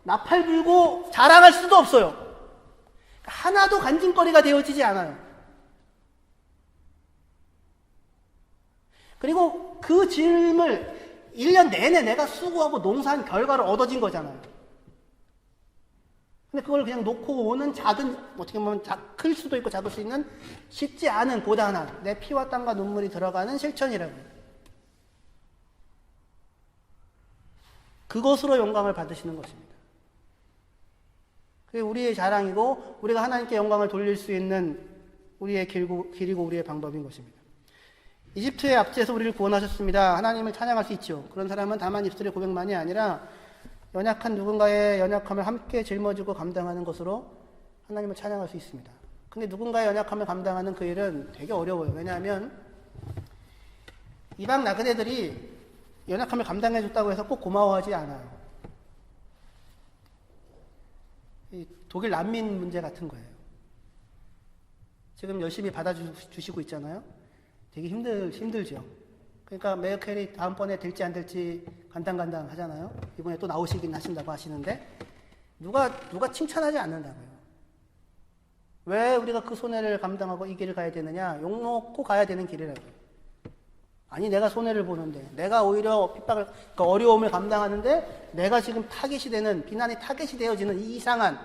나팔 불고 자랑할 수도 없어요. 하나도 간증거리가 되어지지 않아요. 그리고 그 짐을 1년 내내 내가 수고하고 농사한 결과로 얻어진 거잖아요. 근데 그걸 그냥 놓고 오는 작은, 어떻게 보면 클 수도 있고 작을 수 있는 쉽지 않은 고단한 내 피와 땀과 눈물이 들어가는 실천이라고요. 그것으로 영광을 받으시는 것입니다. 그게 우리의 자랑이고 우리가 하나님께 영광을 돌릴 수 있는 우리의 길이고 우리의 방법인 것입니다. 이집트의 압제에서 우리를 구원하셨습니다. 하나님을 찬양할 수 있죠. 그런 사람은 다만 입술의 고백만이 아니라 연약한 누군가의 연약함을 함께 짊어지고 감당하는 것으로 하나님을 찬양할 수 있습니다. 근데 누군가의 연약함을 감당하는 그 일은 되게 어려워요. 왜냐하면 이방 나그네들이 연약함을 감당해줬다고 해서 꼭 고마워하지 않아요. 이 독일 난민 문제 같은 거예요. 지금 열심히 받아주시고 있잖아요. 되게 힘들죠. 그러니까 메어 캐리 다음번에 될지 안 될지 간당간당 하잖아요. 이번에 또 나오시긴 하신다고 하시는데 누가 칭찬하지 않는다고요. 왜 우리가 그 손해를 감당하고 이 길을 가야 되느냐? 욕먹고 가야 되는 길이라고요. 아니 내가 손해를 보는데 내가 오히려 핍박을, 그러니까 어려움을 감당하는데 내가 지금 타겟이 되는, 비난이 타겟이 되어지는 이 이상한,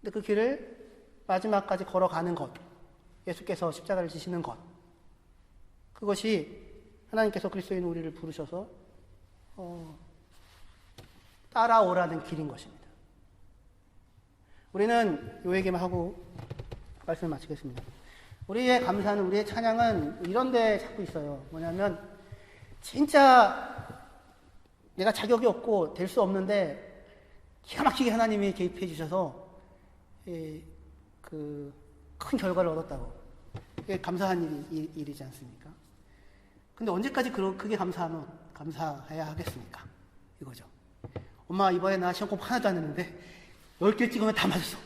근데 그 길을 마지막까지 걸어가는 것, 예수께서 십자가를 지시는 것, 그것이 하나님께서 그리스도인 우리를 부르셔서 따라오라는 길인 것입니다. 우리는 요 얘기만 하고 말씀을 마치겠습니다. 우리의 감사는, 우리의 찬양은 이런 데 자꾸 있어요. 뭐냐면 진짜 내가 자격이 없고 될 수 없는데 기가 막히게 하나님이 개입해 주셔서 그 큰 결과를 얻었다고. 그게 감사한 일이지 않습니까? 근데 언제까지 그게 감사해야 하겠습니까? 이거죠. 엄마 이번에 나 시험 공부 하나도 안 했는데 10개 찍으면 다 맞았어.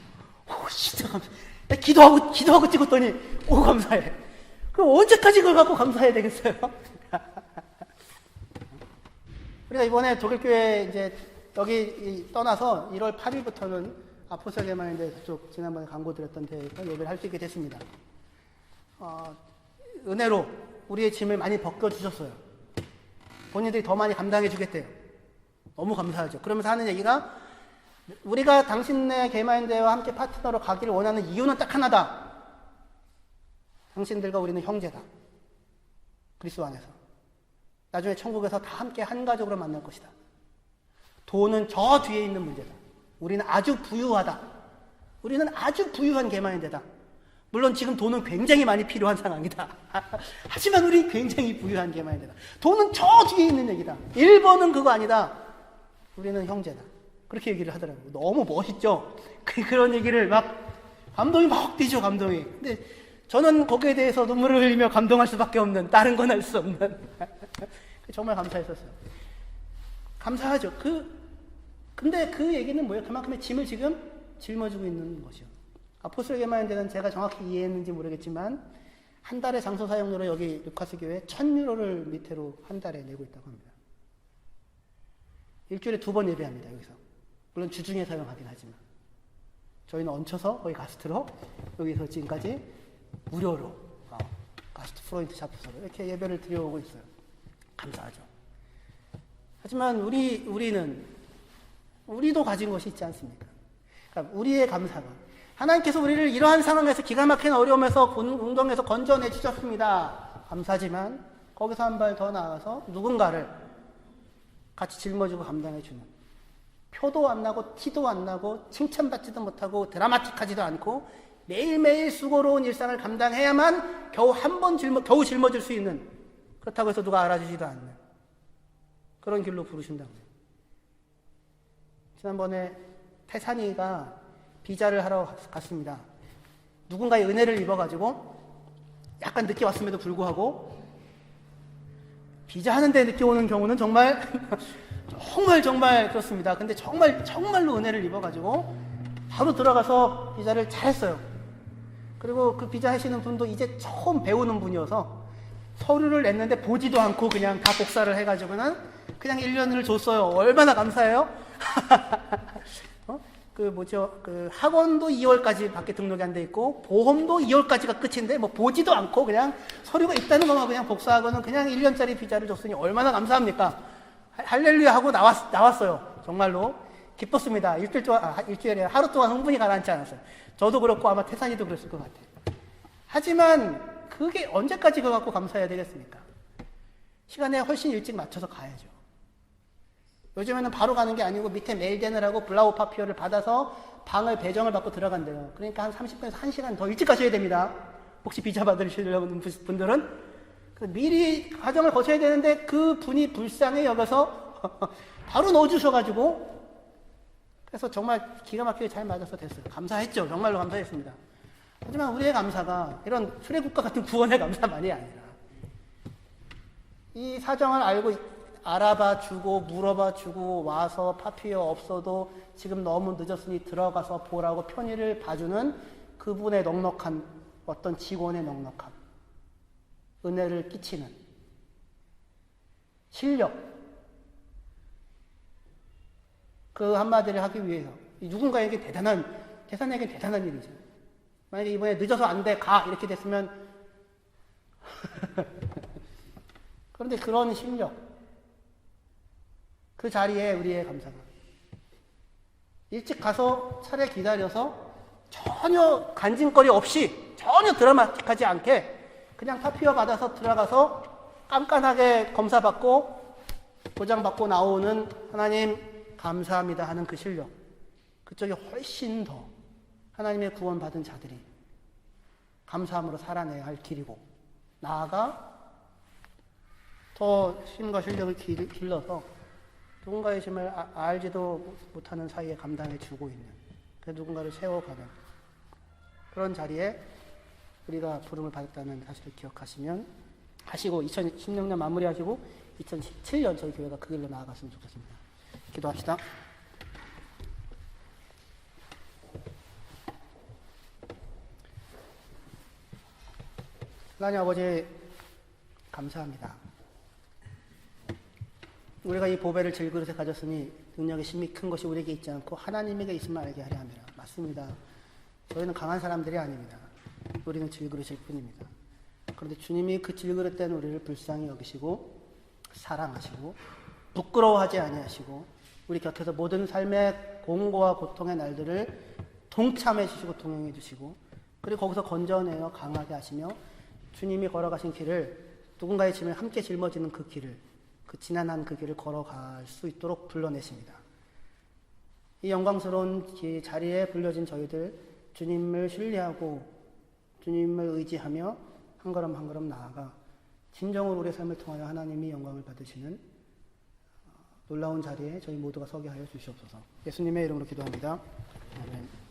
오, 진짜 감사. 나 기도하고 찍었더니 오 감사해. 그럼 언제까지 그걸 갖고 감사해야 되겠어요? 우리가 이번에 독일교회 이제 여기 떠나서 1월 8일부터는 아포스톨계만인데 저쪽 지난번에 광고 드렸던 데에서 예배를 할 수 있게 됐습니다. 은혜로 우리의 짐을 많이 벗겨주셨어요. 본인들이 더 많이 감당해 주겠대요. 너무 감사하죠. 그러면서 하는 얘기가 우리가 당신네 개마인대와 함께 파트너로 가기를 원하는 이유는 딱 하나다. 당신들과 우리는 형제다. 그리스도 안에서. 나중에 천국에서 다 함께 한 가족으로 만날 것이다. 돈은 저 뒤에 있는 문제다. 우리는 아주 부유하다. 우리는 아주 부유한 개마인대다. 물론 지금 돈은 굉장히 많이 필요한 상황이다. 하지만 우리 굉장히 부유한 개마인대다. 돈은 저 뒤에 있는 얘기다. 1번은 그거 아니다. 우리는 형제다. 그렇게 얘기를 하더라고요. 너무 멋있죠? 그런 얘기를 감동이 막 뛰죠, 감동이. 근데 저는 거기에 대해서 눈물을 흘리며 감동할 수밖에 없는, 다른 건 할 수 없는. 정말 감사했었어요. 감사하죠. 근데 그 얘기는 뭐예요? 그만큼의 짐을 지금 짊어지고 있는 것이요. 아포스톨계마인대는 제가 정확히 이해했는지 모르겠지만 한 달에 장소 사용료로 여기 루카스 교회 1,000유로를 밑으로 한 달에 내고 있다고 합니다. 일주일에 2번 예배합니다, 여기서. 물론 주중에 사용하긴 하지만. 저희는 얹혀서 거의 가스트로 여기서 지금까지 무료로 가스트 프로인트 샤프서로 이렇게 예배를 드려오고 있어요. 감사하죠. 하지만 우리도 가진 것이 있지 않습니까? 그러니까 우리의 감사가, 하나님께서 우리를 이러한 상황에서 기가 막힌 어려움에서 공동에서 건져내 주셨습니다. 감사지만 거기서 한 발 더 나아가서 누군가를 같이 짊어지고 감당해 주는, 표도 안 나고 티도 안 나고 칭찬받지도 못하고 드라마틱하지도 않고 매일매일 수고로운 일상을 감당해야만 겨우 한 번 겨우 짊어질 수 있는 그렇다고 해서 누가 알아주지도 않는 그런 길로 부르신다고요. 지난번에 태산이가 비자를 하러 갔습니다. 누군가의 은혜를 입어가지고 약간 늦게 왔음에도 불구하고 비자 하는데 늦게 오는 경우는 정말 정말 그렇습니다. 근데 정말로 은혜를 입어가지고 바로 들어가서 비자를 잘했어요. 그리고 그 비자 하시는 분도 이제 처음 배우는 분이어서 서류를 냈는데 보지도 않고 그냥 다 복사를 해가지고는 그냥 1년을 줬어요. 얼마나 감사해요? 그 학원도 2월까지 밖에 등록이 안 돼 있고 보험도 2월까지가 끝인데 뭐 보지도 않고 그냥 서류가 있다는 것만 그냥 복사하고는 그냥 1년짜리 비자를 줬으니 얼마나 감사합니까? 할렐루야 하고 나왔어요. 정말로 기뻤습니다. 일주일에 하루 동안 흥분이 가라앉지 않았어요. 저도 그렇고 아마 태산이도 그랬을 것 같아요. 하지만 그게 언제까지 그거 갖고 감사해야 되겠습니까? 시간에 훨씬 일찍 맞춰서 가야죠. 요즘에는 바로 가는 게 아니고 밑에 메일 되느라고 블라우 파피어를 받아서 방을 배정을 받고 들어간대요. 그러니까 한 30분에서 1시간 더 일찍 가셔야 됩니다. 혹시 비자 받으시려고 하는 분들은 미리 과정을 거쳐야 되는데 그 분이 불쌍해 여겨서 바로 넣어주셔가지고 그래서 정말 기가 막히게 잘 맞아서 됐어요. 감사했죠. 정말로 감사했습니다. 하지만 우리의 감사가 이런 출애굽과 같은 구원의 감사만이 아니라 이 사정을 알아봐 주고 물어봐 주고 와서 파피어 없어도 지금 너무 늦었으니 들어가서 보라고 편의를 봐주는 그분의 넉넉한 어떤 직원의 넉넉함, 은혜를 끼치는 실력, 그 한마디를 하기 위해서 누군가에게 태산에게 대단한 일이죠. 만약에 이번에 늦어서 안 돼, 가 이렇게 됐으면 그런데 그런 실력, 그 자리에 우리의 감사가 일찍 가서 차례 기다려서 전혀 간증거리 없이 전혀 드라마틱하지 않게 그냥 파피어 받아서 들어가서 깐깐하게 검사받고 도장받고 나오는 하나님 감사합니다 하는 그 실력, 그쪽이 훨씬 더 하나님의 구원받은 자들이 감사함으로 살아내야 할 길이고 나아가 더 힘과 실력을 길러서 누군가의 짐을 알지도 못하는 사이에 감당해 주고 있는 그 누군가를 세워가는 그런 자리에 우리가 부름을 받았다는 사실을 하시고 2016년 마무리하시고 2017년 저희 교회가 그 길로 나아갔으면 좋겠습니다. 기도합시다. 하나님 아버지 감사합니다. 우리가 이 보배를 질그릇에 가졌으니 능력의 심이 큰 것이 우리에게 있지 않고 하나님에게 있음을 알게 하려 함이라. 맞습니다. 저희는 강한 사람들이 아닙니다. 우리는 질그릇일 뿐입니다. 그런데 주님이 그 질그릇 된 우리를 불쌍히 여기시고 사랑하시고 부끄러워하지 아니하시고 우리 곁에서 모든 삶의 공고와 고통의 날들을 동참해 주시고 동행해 주시고 그리고 거기서 건져내어 강하게 하시며 주님이 걸어가신 길을 누군가의 짐을 함께 짊어지는 그 길을 그 지난한 그 길을 걸어갈 수 있도록 불러내십니다. 이 영광스러운 자리에 불려진 저희들 주님을 신뢰하고 주님을 의지하며 한 걸음 한 걸음 나아가 진정으로 우리의 삶을 통하여 하나님이 영광을 받으시는 놀라운 자리에 저희 모두가 서게 하여 주시옵소서. 예수님의 이름으로 기도합니다. 아멘.